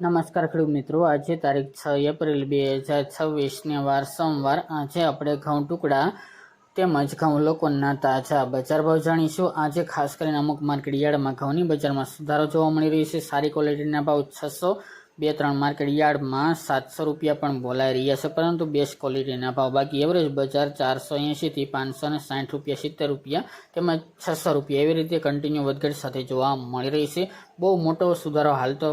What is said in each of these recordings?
નમસ્કાર ખેડૂત મિત્રો, આજે તારીખ 6 એપ્રિલ 2026 વાર સોમવાર. આજે આપણે ઘઉં ટુકડા તેમજ ઘઉં લોકોના તાજા બજાર ભાવ જાણીશું. આજે ખાસ કરીને અમુક માર્કેટ યાર્ડમાં ઘઉંની બજારમાં સુધારો જોવા મળી રહ્યો છે. સારી ક્વોલિટીના ભાવ 600, 2-3 માર્કેટ યાર્ડમાં 700 રૂપિયા પણ બોલાઈ રહ્યા છે, પરંતુ બેસ્ટ ક્વોલિટીના ભાવ. બાકી એવરેજ બજાર 480 થી 560 રૂપિયા, 70 રૂપિયા તેમજ 600 રૂપિયા એવી રીતે કન્ટિન્યુ વધઘટ સાથે જોવા મળી રહી છે. બહુ મોટો સુધારો હાલ તો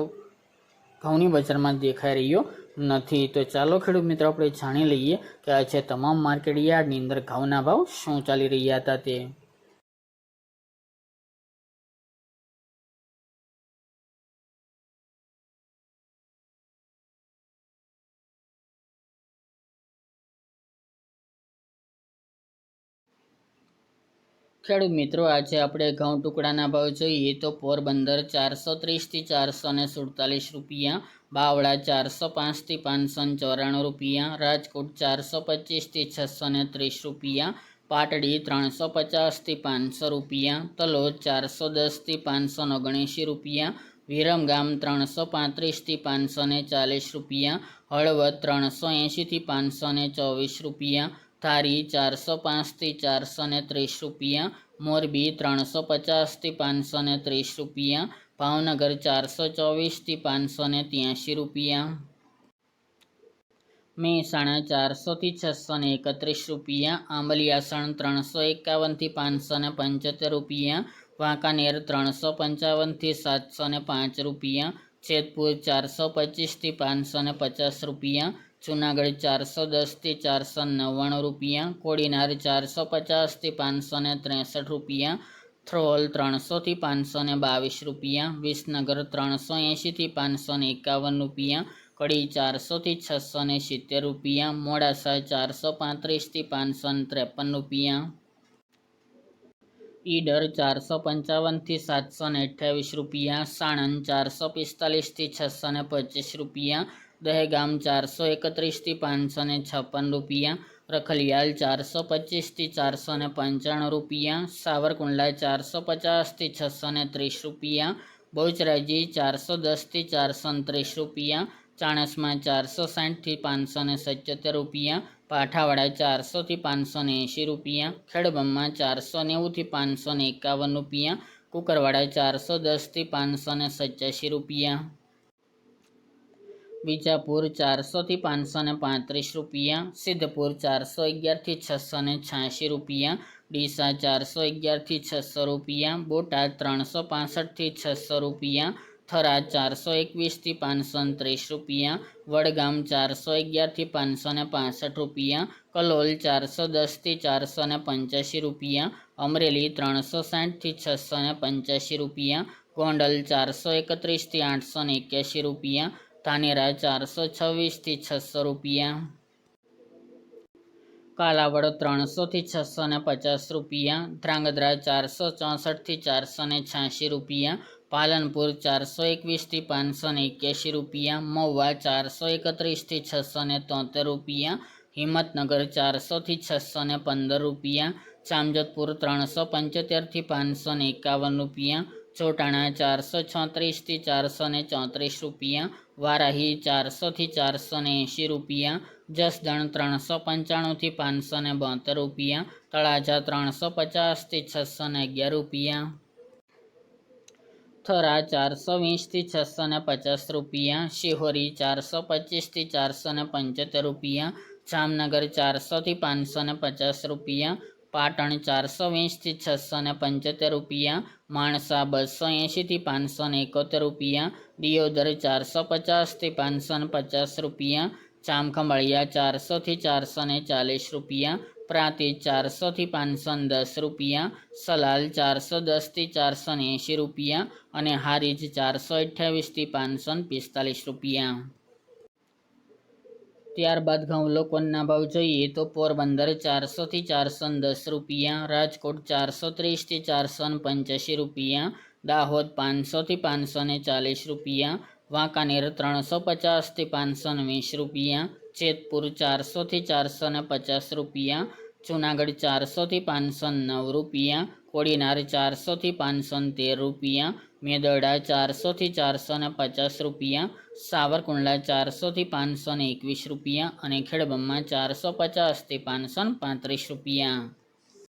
ઘઉંની બજારમાં દેખાઈ રહ્યો નથી. તો ચાલો ખેડૂત મિત્રો આપણે જાણી લઈએ કે આજે તમામ માર્કેટ યાર્ડની અંદર ઘઉંના ભાવ શું ચાલી રહ્યા હતા તે. ખેડૂત મિત્રો, આજે આપણે ઘઉં ટુકડાના ભાવ જોઈએ તો પોરબંદર 430 થી 447 રૂપિયા, બાવળા 405 થી 594 રૂપિયા, રાજકોટ 425 થી 630 રૂપિયા, પાટડી 350 થી 500 રૂપિયા, તલોદ 410 થી 579 રૂપિયા, વિરમગામ 335 થી 540 રૂપિયા, હળવદ 380 થી 524 રૂપિયા, ધારી 405 થી 430 રૂપિયા, મોરબી 350 થી 530 રૂપિયા, ભાવનગર 424 થી 583 રૂપિયા, મહેસાણા 400 થી 631 રૂપિયા, આંબલિયાસણ 351 થી 575 રૂપિયા, વાંકાનેર 355 થી 705 રૂપિયા, જેતપુર 425 થી 550 રૂપિયા, જૂનાગઢ 410 થી 499 રૂપિયા, કોડીનાર 450 થી 563 રૂપિયા, થ્રોલ 300 થી 522 રૂપિયા, વિસનગર 380 થી 551 રૂપિયા, કડી 400 થી 670 રૂપિયા, મોડાસા 435 થી 553 રૂપિયા, ઈડર 455 થી 728 રૂપિયા, સાણંદ 445 થી 625 રૂપિયા, દહેગામ 431 થી 556 રૂપિયા, રખલિયાલ 425 થી 495 રૂપિયા, સાવરકુંડલા 450 થી 630 રૂપિયા, બહુચરાજી 410 થી 430 રૂપિયા, ચાણસમાં 460 થી 577 રૂપિયા, પાઠાવાડા 400 થી 580 રૂપિયા, ખેડબ્રહ્મા 490 થી 551 રૂપિયા, કુકરવાડા 410 થી 587 રૂપિયા, બીજાપુર 400 થી 535 રૂપિયા, સિદ્ધપુર 411 થી 686 રૂપિયા, ડીસા 411 થી 600 રૂપિયા, બોટાદ 365 થી 600 રૂપિયા, થરાદ 421 થી 530 રૂપિયા, વડગામ 411 થી 565 રૂપિયા, કલોલ 410 થી 485 રૂપિયા, અમરેલી 360 થી 685 રૂપિયા, ગોંડલ 431 થી 881 રૂપિયા, ધાનેરા 426 થી 600 રૂપિયા, કાલાવડ 300 થી 650 રૂપિયા, ધ્રાંગધ્રા 464 થી 486 રૂપિયા, પાલનપુર 421 થી 581 રૂપિયા, મહુવા 431 થી 673 રૂપિયા, હિંમતનગર 400 થી 615 રૂપિયા, જામજોધપુર 375 થી 551 રૂપિયા, ચોટાણા 436 થી 434 રૂપિયા, વારાહી 400 થી 480 રૂપિયા, જસદણ 395 થી 572 રૂપિયા, તળાજા 350 થી 611 રૂપિયા, થરા 420 થી 650 રૂપિયા, શિહોરી 425 થી 475 રૂપિયા, જામનગર 400 થી 550 રૂપિયા, પાટણ 420 થી 675 રૂપિયા, માણસા 280 થી 571 રૂપિયા, દિયોદર 450 થી 550 રૂપિયા, જામખંભાળિયા 400 થી 440 રૂપિયા, પ્રાંતિજ 400 થી 510 રૂપિયા, સલાલ 410 થી 480 રૂપિયા અને હારીજ 428 થી 545 રૂપિયા. ત્યારબાદ ઘઉં લોકોના ભાવ જોઈએ તો પોરબંદર 400 થી 410 રૂપિયા, રાજકોટ 430 થી 485 રૂપિયા, દાહોદ 500 થી 540 રૂપિયા, વાંકાનેર 350 થી 520 રૂપિયા, જેતપુર 400 થી 450 રૂપિયા, જૂનાગઢ 400 થી 509 રૂપિયા, કોડીનાર 400 થી 513 રૂપિયા, મેદરડા 400 થી 450 રૂપિયા, સાવરકુંડલા 400 થી 521 રૂપિયા અને ખેડબ્રહ્મા 450 થી 535 રૂપિયા।